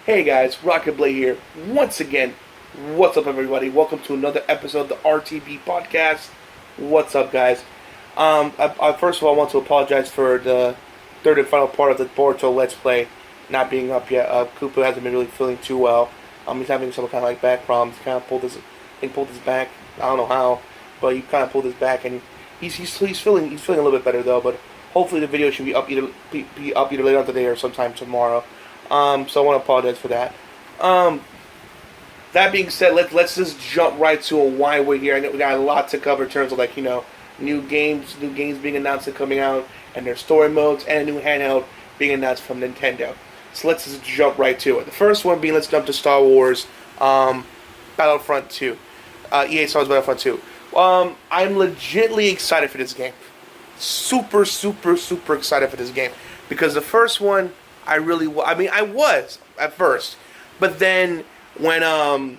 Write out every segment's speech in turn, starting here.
Hey guys, RockingTheBlade here. Once again, what's up everybody? Welcome to another episode of the RTB podcast. What's up guys? First of all, I want to apologize for the third and final part of the Boruto Let's Play not being up yet. Koopa hasn't been really feeling too well. He's having some kind of like back problems. He kind of pulled his back. I don't know how, but he kind of pulled his back, and he's feeling a little bit better though. But hopefully the video should be up either later on today or sometime tomorrow. So I want to apologize for that. That being said, let's just jump right to why we're here. I know we got a lot to cover in terms of new games being announced and coming out, and their story modes, and a new handheld being announced from Nintendo. So let's just jump right to it. The first one being, let's jump to Star Wars Battlefront 2. EA Star Wars Battlefront 2. I'm legitly excited for this game. Super excited for this game. Because the first one, I was at first, but then when it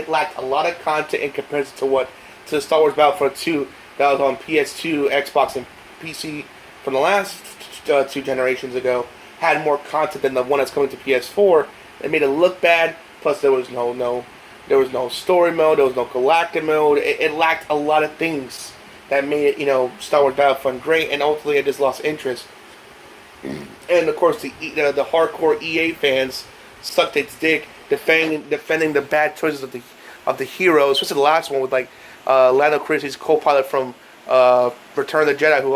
lacked a lot of content in comparison to the Star Wars Battlefront 2 that was on PS2, Xbox, and PC from the last two generations ago. Had more content than the one that's coming to PS4. It made it look bad. Plus, there was no story mode. There was no galactic mode. It lacked a lot of things that made it, Star Wars Battlefront great, and ultimately I just lost interest. And of course, the hardcore EA fans sucked its dick, defending the bad choices of the heroes, especially the last one with Lando Calrissian's co-pilot from Return of the Jedi, who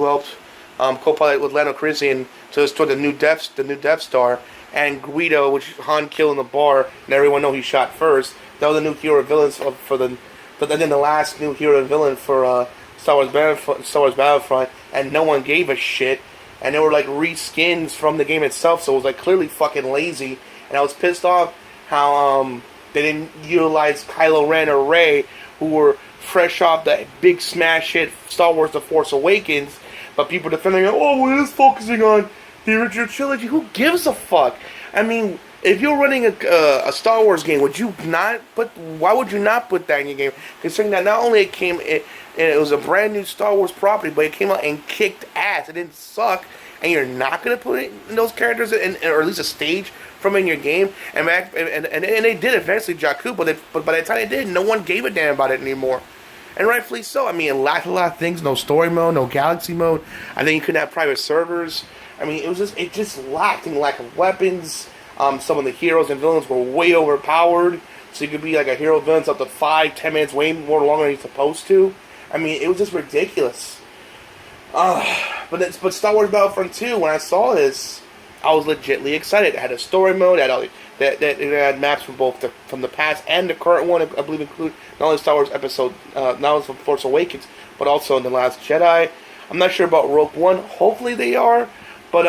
helped co-pilot with Lando Calrissian to destroy the new Death Star, and Guido, which Han killed in the bar, and everyone know he shot first. That was the new hero villains But then the last new hero and villain for Star Wars Battlefront, and no one gave a shit. And they were reskins from the game itself, so it was clearly fucking lazy. And I was pissed off how they didn't utilize Kylo Ren or Rey, who were fresh off the big smash hit Star Wars: The Force Awakens. But people defending, we're just focusing on the original trilogy. Who gives a fuck? I mean, if you're running a Star Wars game, why would you not put that in your game? Considering that not only it was a brand new Star Wars property, but it came out and kicked ass. It didn't suck, and you're not going to put in those characters, or at least a stage from in your game. And they did eventually, Jakku, but by the time they did, no one gave a damn about it anymore. And rightfully so. I mean, it lacked a lot of things. No story mode, no galaxy mode. I think you couldn't have private servers. I mean, it just lacked in lack of weapons. Some of the heroes and villains were way overpowered, so you could be a hero villain up to 5-10 minutes, way more longer than you're supposed to. I mean, it was just ridiculous. But Star Wars Battlefront 2, when I saw this, I was legitly excited. It had a story mode. It had maps from the past and the current one. I believe include not only Star Wars not only from Force Awakens, but also in The Last Jedi. I'm not sure about Rogue One. Hopefully they are, but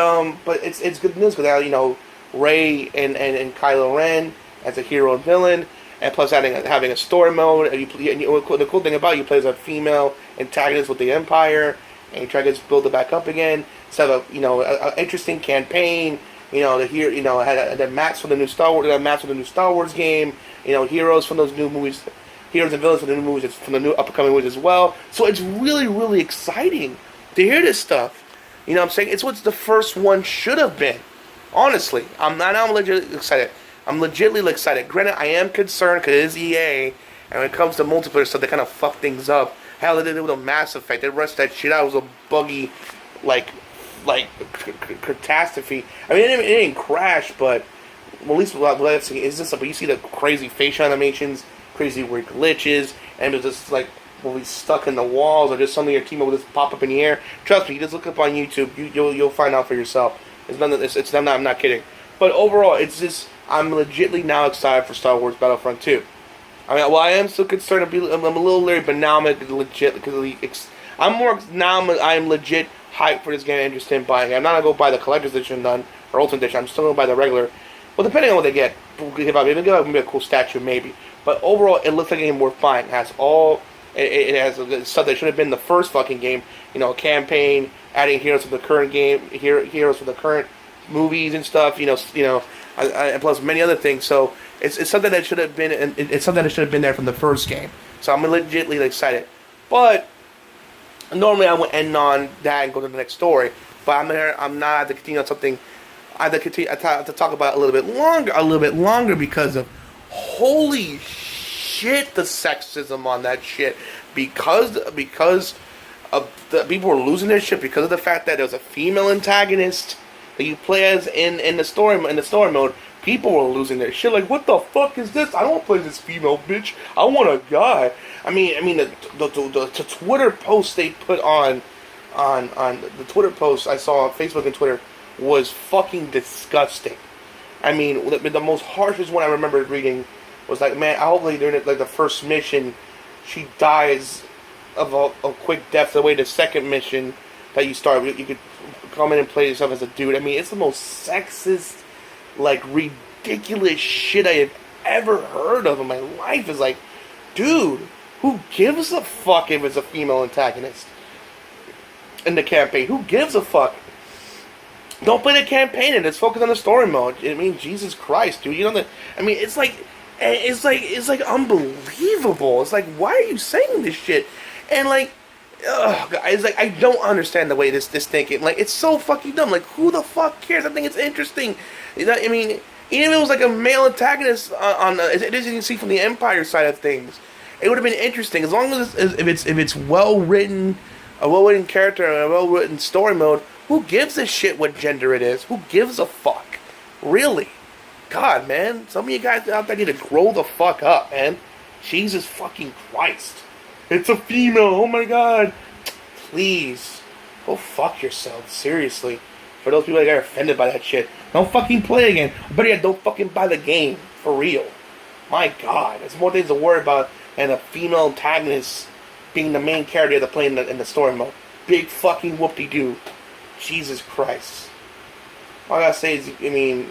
it's good news because Rey and Kylo Ren as a hero and villain, and plus having a story mode. And the cool thing about it, you play as a female antagonist with the Empire, and you try to build it back up again. Instead of an interesting campaign. Had the maps for the new Star Wars game. Heroes from those new movies, heroes and villains from the new movies, from the new upcoming movies as well. So it's really exciting to hear this stuff. You know what I'm saying? It's what the first one should have been. Honestly, I'm legitimately excited. I'm legitimately excited. Granted, I am concerned because it is EA, and when it comes to multiplayer stuff, they kind of fuck things up. Hell, they did it with a Mass Effect. They rushed that shit out. It was a buggy, catastrophe. I mean, it didn't crash, but at least what I've seen is this. But you see the crazy facial animations, crazy weird glitches, and it's just will be stuck in the walls, or just something your team will just pop up in the air. Trust me, you just look up on YouTube, you'll find out for yourself. I'm not kidding. But overall, I'm legitly now excited for Star Wars Battlefront 2. I mean, I am still concerned. I'm a little leery, but now I'm legit because I'm legit hyped for this game and interested in buying it. I'm not gonna go buy the collector's edition or ultimate edition. I'm still gonna buy the regular. Well, depending on what they get, maybe a cool statue, maybe. But overall, it looks like a game worth buying. It has stuff that should have been the first fucking game. A campaign, adding heroes from the current game, heroes from the current movies and stuff. And plus many other things. So it's something that should have been. It's something that should have been there from the first game. So I'm legitimately excited. But Normally I would end on that and go to the next story, but I'm here. I'm not have to continue on something. I have to continue. I have to talk about it a little bit longer because of holy shit, the sexism on that shit. Because of the people were losing their shit because of the fact that there was a female antagonist that you play as in the story mode. People were losing their shit. Like, what the fuck is this? I don't want to play this female bitch. I want a guy. I mean, the Twitter post they put on the Twitter post I saw on Facebook and Twitter was fucking disgusting. I mean, the most harshest one I remember reading was like, man, I hope during like the first mission, she dies of a quick death. The way the second mission that you start, you could come in and play yourself as a dude. I mean, it's the most sexist, like, ridiculous shit I have ever heard of in my life. Is like, dude, who gives a fuck if it's a female antagonist in the campaign? Who gives a fuck? Don't play the campaign and let's focus on the story mode. I mean, Jesus Christ, dude. You know that? I mean, it's like unbelievable. It's like, why are you saying this shit? And like, it's like I don't understand the way this thinking. Like, it's so fucking dumb. Like, who the fuck cares? I think it's interesting. You know, I mean, even if it was like a male antagonist as you can see from the Empire side of things, it would have been interesting as long as if it's well written, a well written character, and a well written story mode. Who gives a shit what gender it is? Who gives a fuck? Really? God, man, some of you guys out there need to grow the fuck up, man. Jesus fucking Christ. It's a female, oh my god. Please, go fuck yourself, seriously. For those people that get offended by that shit, don't fucking play again. But yeah, don't fucking buy the game, for real. My god, there's more things to worry about than a female antagonist being the main character to play in the story mode. Big fucking whoop-de-doo. Jesus Christ. All I gotta say is, I mean,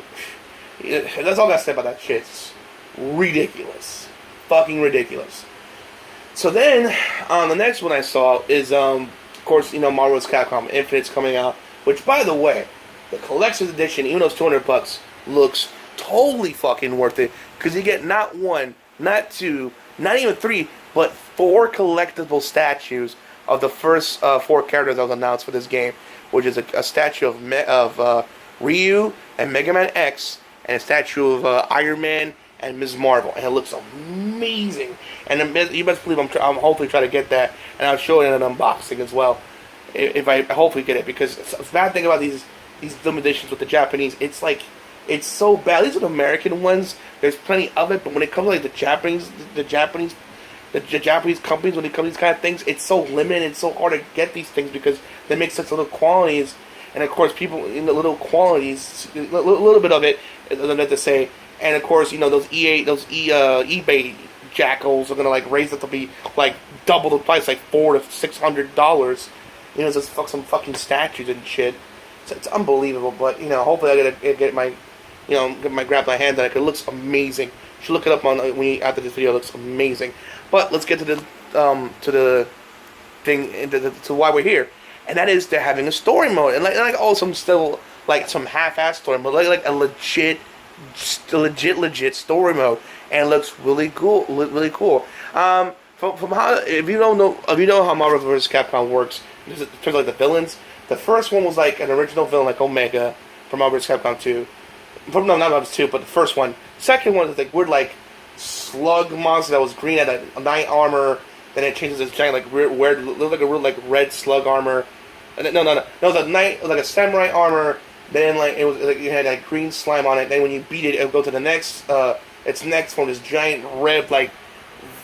that's all I gotta say about that shit. It's ridiculous. Fucking ridiculous. So then, the next one I saw is, of course, Marvel vs. Capcom Infinite's coming out. Which, by the way, the collector's edition, even though it's $200, looks totally fucking worth it. Because you get not one, not two, not even three, but 4 collectible statues of the first 4 characters that was announced for this game. Which is a statue of Ryu and Mega Man X, and a statue of Iron Man and Ms. Marvel, and it looks amazing. And you best believe I'm hopefully trying to get that, and I'll show it in an unboxing as well, if I hopefully get it. Because the bad thing about these limited editions with the Japanese, it's like it's so bad. These are the American ones. There's plenty of it, but when it comes to like the Japanese companies, when it comes to these kind of things, it's so limited. It's so hard to get these things because they make such little quantities, and of course, people in the little quantities, a little bit of it, doesn't have to say. And of course, those eBay jackals are gonna like raise it to be like double the price, like $400 to $600. Just some fucking statues and shit. So it's unbelievable. But hopefully I get my grab my hand on it. It looks amazing. You should look it up after this video. It looks amazing. But let's get to the thing, to why we're here, and that is they're having a story mode, and like some still like some half-assed story mode, like a legit story mode, and it looks really cool, From how, if you know how Marvel vs. Capcom works, in terms of like the villains, the first one was like an original villain like Omega from Marvel vs. Capcom 2. No, not Marvel 2, but the first one. Second one is like weird like slug monster that was green, had a knight armor. Then it changes this giant like weird, looked like a real like red slug armor. No, it was a knight, it was like a samurai armor. Then like it was like you had like green slime on it. Then when you beat it, it would go to the next its next one, this giant red like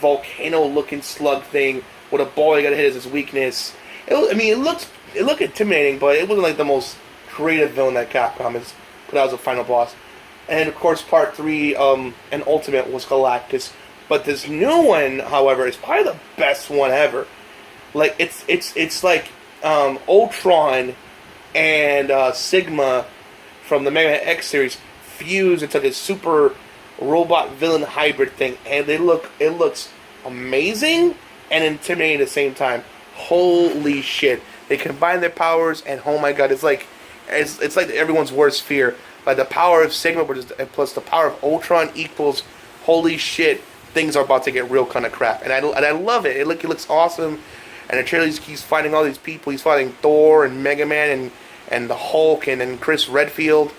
volcano looking slug thing with a ball you gotta hit as its weakness. It looked intimidating, but it wasn't like the most creative villain that Capcom has put out as a final boss. And of course, part 3 and Ultimate was Galactus. But this new one, however, is probably the best one ever. Like it's like Ultron and Sigma from the Mega Man X series fused into this super robot villain hybrid thing, and it looks amazing and intimidating at the same time. Holy shit! They combine their powers, and oh my god, it's like everyone's worst fear. Like the power of Sigma plus the power of Ultron equals holy shit. Things are about to get real kind of crap, and I love it. It looks awesome. And the trailer, he's fighting all these people. He's fighting Thor and Mega Man and the Hulk and Chris Redfield.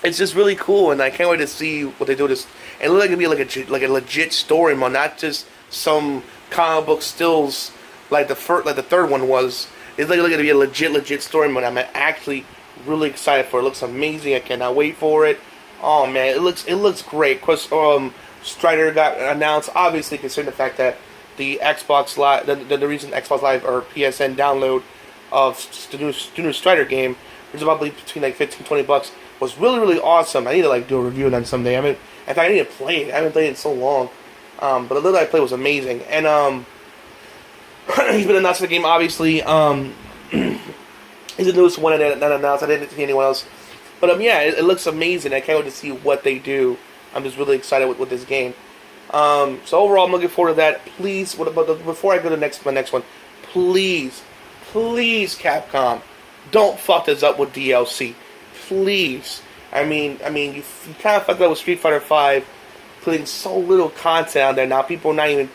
It's just really cool, and I can't wait to see what they do with this. And it looks like it'll be like a legit story mode, not just some comic book stills like the third one was. It's like going to be a legit story mode. I'm actually really excited for it. It looks amazing. I cannot wait for it. Oh man, it looks great. Of course, Strider got announced. Obviously, considering the fact that the Xbox Live, the recent Xbox Live or PSN download of the new Strider game, which is probably between like $15-20, was really awesome. I need to like do a review on someday. In fact, I need to play it. I haven't played it in so long. But the little I played was amazing. And he's been announced the game, obviously. He's the newest one that announced. I didn't see anyone else. But yeah, it looks amazing. I can't wait to see what they do. I'm just really excited with this game. So overall, I'm looking forward to that. Please, before I go to my next one, please, Capcom, don't fuck this up with DLC. Please. I mean, you kind of fucked up with Street Fighter V, putting so little content out there. Now people are not even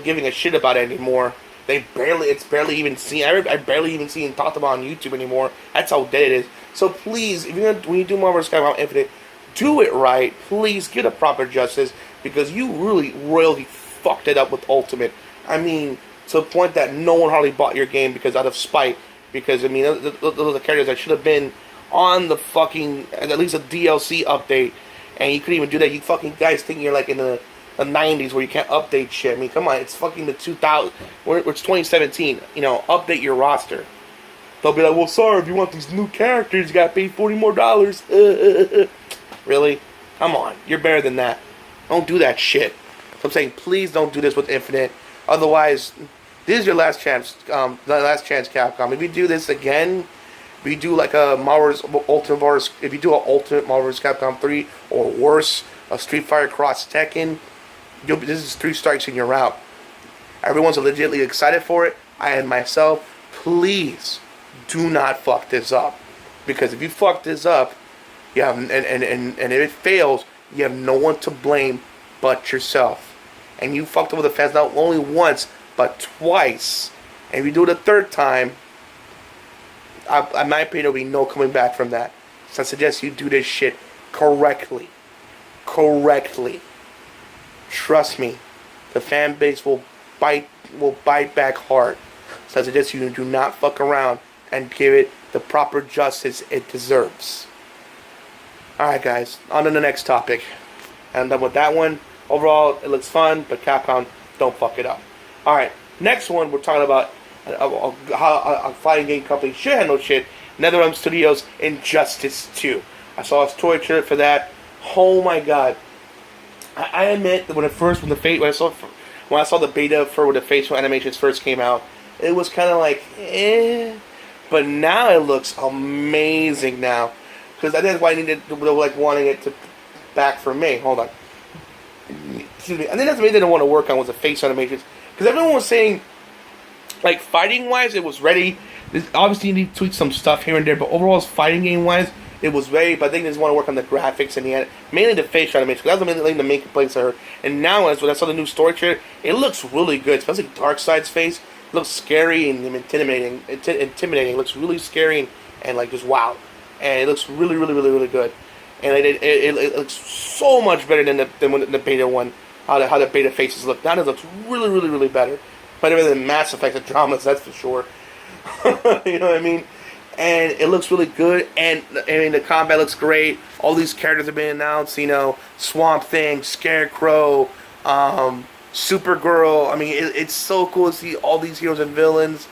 giving a shit about it anymore. It's barely even seen. I barely even see it talked about on YouTube anymore. That's how dead it is. So please, when you do Marvel vs. Capcom Infinite, do it right. Please get a proper justice, because you really royally fucked it up with Ultimate. I mean, to the point that no one hardly bought your game because out of spite. Because I mean, those are the characters that should have been on the fucking at least a DLC update, and you couldn't even do that. You fucking guys think you're like in the 90s where you can't update shit. I mean, come on, it's fucking the 2000. It's 2017. You know, update your roster. They'll be like, well, sorry, if you want these new characters, you gotta pay $40 more. Really? Come on, you're better than that. Don't do that shit. So I'm saying, please don't do this with Infinite. Otherwise, this is your last chance. Capcom. If you do this again, if you do like a Marvel's Ultimate Wars, if you do an Ultimate Marvel's Capcom 3 or worse, a Street Fighter Cross Tekken, this is 3 strikes and you're out. Everyone's legitimately excited for it. I and myself, please do not fuck this up, because if you fuck this up, you have and if it fails, you have no one to blame but yourself. And you fucked up with the fans not only once but twice. And if you do it a third time, in my opinion, there'll be no coming back from that. So I suggest you do this shit correctly. Trust me, the fan base will bite back hard. So I suggest you do not fuck around and give it the proper justice it deserves. Alright guys, on to the next topic. And I'm done with that one. Overall, it looks fun, but Capcom, don't fuck it up. Alright, next one, we're talking about how a fighting game company should handle shit. NetherRealm Studios Injustice 2. I saw a toy trailer for that. Oh my god. I admit that when I saw the beta for when the facial animations first came out, it was kind of like, eh. But now it looks amazing now. Because I think that's why I needed, like, wanting it to back for me. Hold on. Excuse me. I think that's the main thing I want to work on was the face animations. Because everyone was saying, like, fighting-wise, it was ready. Obviously, you need to tweak some stuff here and there. But overall, fighting game-wise, it was ready. But I think they just want to work on the graphics and mainly the face animations. Because that was the main complaints I heard. And now, when I saw the new story trailer, it looks really good. Especially Darkseid's face. It looks scary and intimidating. It looks really scary and like, just wow. And it looks really good. And it looks so much better than the beta one. How the beta faces look. Now it looks really better. Better than Mass Effect Andromeda, that's for sure. You know what I mean? And it looks really good. And I mean, the combat looks great. All these characters have been announced. You know, Swamp Thing, Scarecrow, Supergirl. I mean, it's so cool to see all these heroes and villains.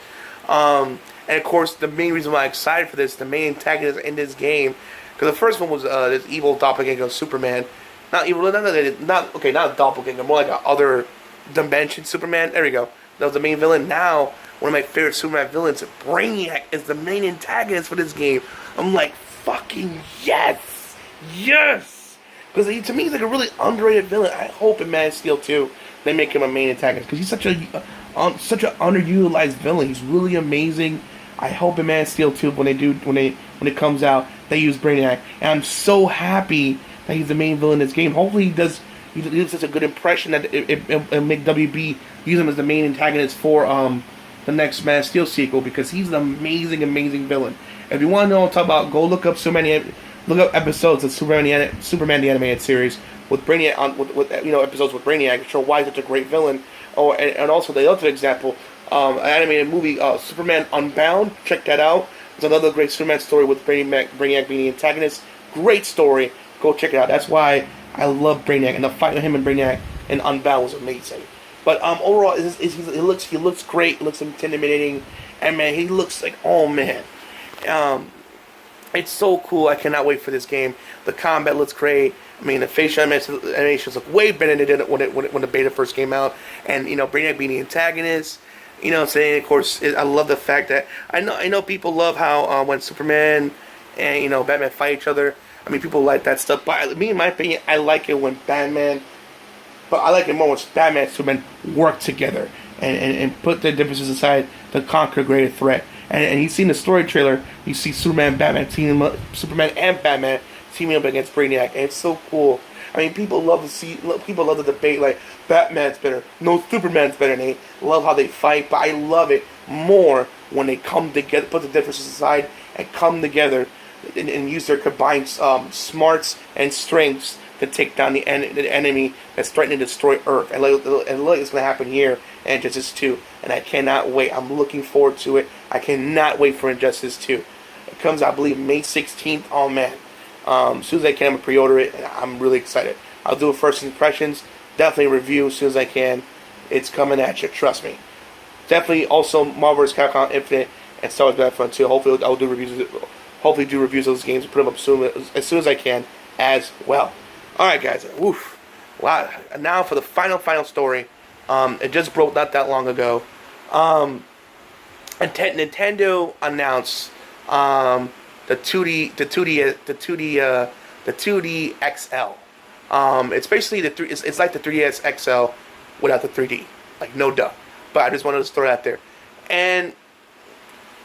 And of course, the main reason why I'm excited for this, the main antagonist in this game, because the first one was this evil doppelganger of Superman. Not evil, not a doppelganger, more like a other dimension Superman. There we go. That was the main villain. Now, one of my favorite Superman villains, Brainiac, is the main antagonist for this game. I'm like, fucking yes! Because to me, he's like a really underrated villain. I hope in Man of Steel 2 they make him a main antagonist, because he's such an underutilized villain. He's really amazing. I hope in Man of Steel 2 when it comes out, they use Brainiac. And I'm so happy that he's the main villain in this game. Hopefully he does he did such a good impression that it make WB use him as the main antagonist for the next Man of Steel sequel, because he's an amazing villain. If you want to know what I'm talking about, go look up look up episodes of Superman the Animated Series with Brainiac with episodes with Brainiac, show why he's such a great villain. Oh, and also the other example, an animated movie, Superman Unbound. Check that out. It's another great Superman story with Brainiac being the antagonist. Great story. Go check it out. That's why I love Brainiac, and the fight with him and Brainiac in Unbound was amazing. But overall, he looks great. He looks intimidating, and man, he looks like, oh man, it's so cool. I cannot wait for this game. The combat looks great. I mean, the facial animations look way better than they did when the beta first came out. And Brainiac being the antagonist. You know what I'm saying? Of course, I love the fact that I know people love how when Superman and Batman fight each other. I mean, people like that stuff. But me, in my opinion, I like it when Batman. But I like it more when Batman and Superman work together and put their differences aside to conquer a greater threat. And you see in the story trailer, you see Superman and Batman teaming up against Brainiac, and it's so cool. I mean, people love the debate, like, Batman's better, no, Superman's better, and they love how they fight, but I love it more when they come together, put the differences aside, and come together and use their combined smarts and strengths to take down the enemy that's threatening to destroy Earth. And look, it's going to happen here in Injustice 2. And I cannot wait. I'm looking forward to it. I cannot wait for Injustice 2. It comes, I believe, May 16th. Oh, man. As soon as I can, I'm going to pre-order it. And I'm really excited. I'll do a first impressions. Definitely review as soon as I can. It's coming at you. Trust me. Definitely also Marvel vs. Capcom Infinite and Star Wars Battlefront 2. Hopefully, I'll do reviews. Hopefully, do reviews of those games and put them up as soon as I can as well. Alright, guys. Woof. Wow. Now for the final story. It just broke not that long ago. Nintendo announced the 2D XL. It's basically it's like the 3DS XL without the 3D. Like, no duh. But I just wanted to throw it out there. And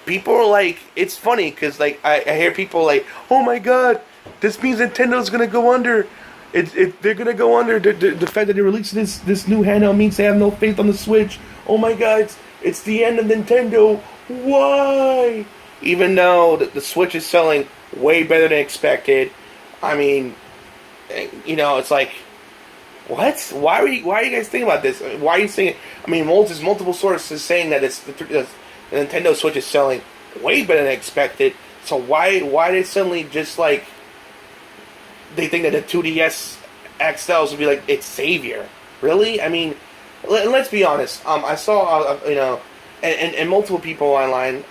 people are like, it's funny because like I hear people like, oh my god, this means Nintendo's gonna go under. They're gonna go under. The fact that they released this new handheld means they have no faith on the Switch. Oh my god, it's the end of Nintendo. Why? Even though the Switch is selling way better than expected. I mean, it's like, what? Why are you guys thinking about this? Why are you saying? I mean, there's multiple sources saying that the Nintendo Switch is selling way better than expected. So why they suddenly just like? They think that the 2DS XLs would be like its savior. Really? I mean, let's be honest. I saw, and multiple people online,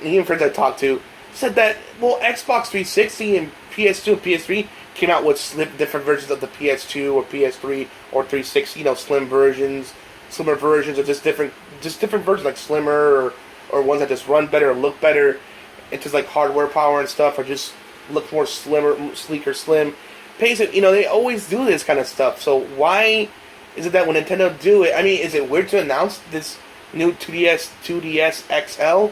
even friends I talked to, said that, well, Xbox 360 and PS2 and PS3 came out with different versions of the PS2 or PS3 or 360, slimmer versions, or just different versions, like slimmer or ones that just run better or look better, and just like hardware power and stuff, or just look more sleeker, slim. They always do this kind of stuff. So why is it that when Nintendo do it, I mean, is it weird to announce this new 2DS XL?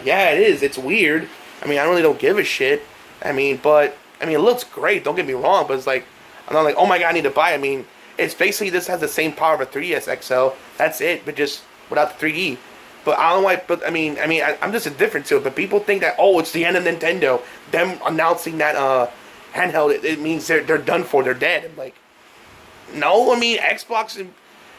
Yeah, it is. It's weird. I mean, I really don't give a shit. It looks great. Don't get me wrong, but it's like, I'm not like, oh my god, I need to buy it. I mean, it's basically, this has the same power of a 3DS XL. That's it, but just without the 3D. But I don't know why. But I'm just indifferent to it. But people think that, oh, it's the end of Nintendo. Them announcing that handheld, it means they're done for. They're dead. I'm like, no. I mean, Xbox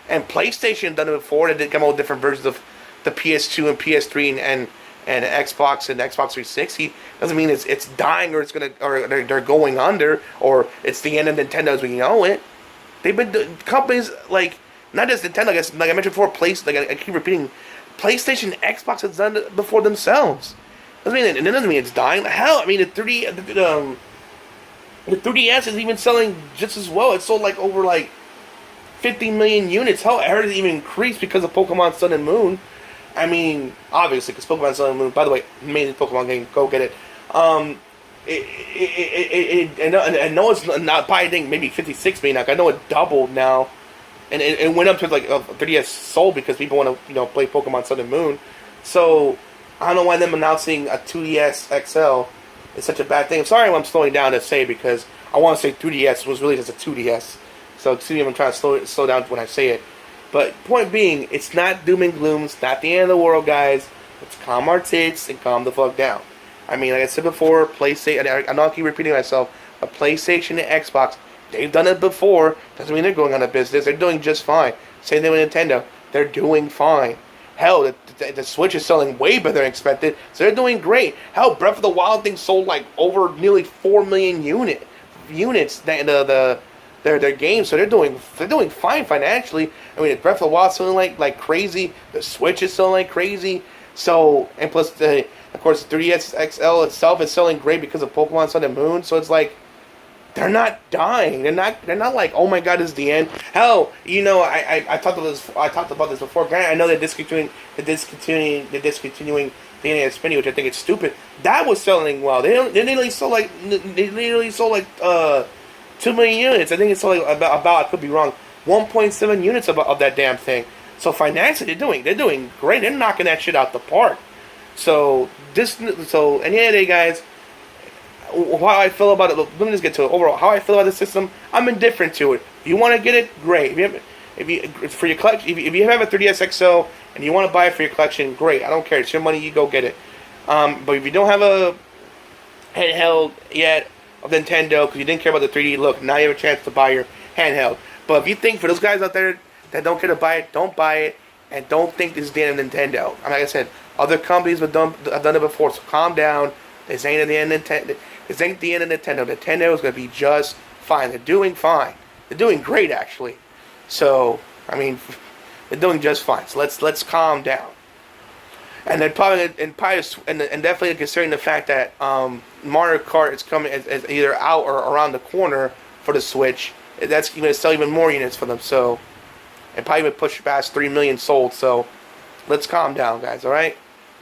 and PlayStation done it before. They did come out with different versions of the PS2 and PS3 and Xbox and Xbox 360. Doesn't mean it's dying or they're going under or it's the end of Nintendo as we know it. They've been companies like not just Nintendo. I guess like I mentioned before, I keep repeating. PlayStation and Xbox has done it before themselves. It doesn't mean it's dying. Hell, I mean the 3DS is even selling just as well. It sold like over like 50 million units. Hell, I heard it even increased because of Pokemon Sun and Moon. I mean, obviously, because Pokemon Sun and Moon. By the way, amazing Pokemon game. Go get it. I know it's not probably, I think maybe 56 million. Like I know it doubled now. And it went up to like 3DS sold because people want to play Pokemon Sun and Moon. So I don't know why them announcing a 2DS XL is such a bad thing. I'm sorry I'm slowing down to say because I want to say 3DS was really just a 2DS. So excuse me if I'm trying to slow down when I say it. But point being, it's not doom and gloom. It's not the end of the world, guys. Let's calm our tits and calm the fuck down. I mean, like I said before, PlayStation. I know I keep repeating myself. But PlayStation and Xbox, they've done it before. Doesn't mean they're going out of business. They're doing just fine. Same thing with Nintendo. They're doing fine. Hell, the Switch is selling way better than expected, so they're doing great. Hell, Breath of the Wild thing sold like over nearly 4 million units. Their games, so they're doing fine financially. I mean, Breath of the Wild selling like crazy. The Switch is selling like crazy. So, and plus of course the 3DS XL itself is selling great because of Pokemon Sun and Moon. So it's like they're not dying. They're not like, oh my god, this is the end. Hell, you know, I talked about this before. Granted, I know they're discontinuing the NES Mini, which I think is stupid. That was selling well. They nearly sold like 2 million units. I think it's only about I could be wrong, 1.7 units of that damn thing. So financially, they're doing great. They're knocking that shit out the park. So and yeah, they guys, how I feel about it. Let me just get to it. Overall, how I feel about the system, I'm indifferent to it. If you want to get it, great. If you for your collection, if you have a 3DS XL and you want to buy it for your collection, great. I don't care. It's your money. You go get it. But if you don't have a handheld yet of Nintendo because you didn't care about the 3D look, now you have a chance to buy your handheld. But if you think, for those guys out there that don't care to buy it, don't buy it, and don't think this is the end of Nintendo. I mean, like I said, other companies have done it before, so calm down. This ain't the end of Nintendo. This ain't the end of Nintendo. Nintendo is going to be just fine. They're doing fine. They're doing great, actually. So, I mean, they're doing just fine. So let's calm down. And then and definitely considering the fact that Mario Kart is coming as either out or around the corner for the Switch, that's going to sell even more units for them. So, and probably even push past 3 million sold. So, let's calm down, guys. All right,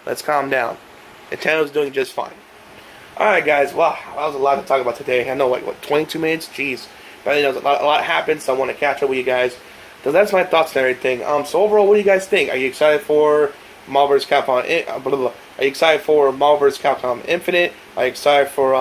let's calm down. Nintendo's doing just fine. All right, guys. Wow, that was a lot to talk about today. I know, what 22 minutes? Jeez, but a lot happened, so I want to catch up with you guys. So that's my thoughts and everything. So overall, what do you guys think? Are you excited for Marvel vs. Capcom? Are you excited for Marvel vs. Capcom Infinite? Are you excited for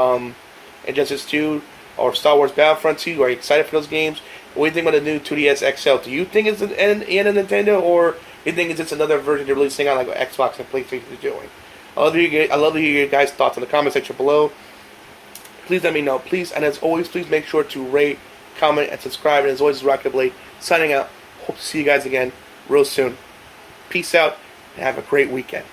Injustice 2 or Star Wars Battlefront 2? Are you excited for those games? What do you think about the new 2DS XL? Do you think it's the end of Nintendo, or do you think it's just another version they're releasing on like what Xbox and PlayStation is doing? I love to hear your guys' thoughts in the comment section below. Please let me know. Please, and as always, please make sure to rate, comment, and subscribe. And as always, RockingTheBlade signing out. Hope to see you guys again real soon. Peace out, and have a great weekend.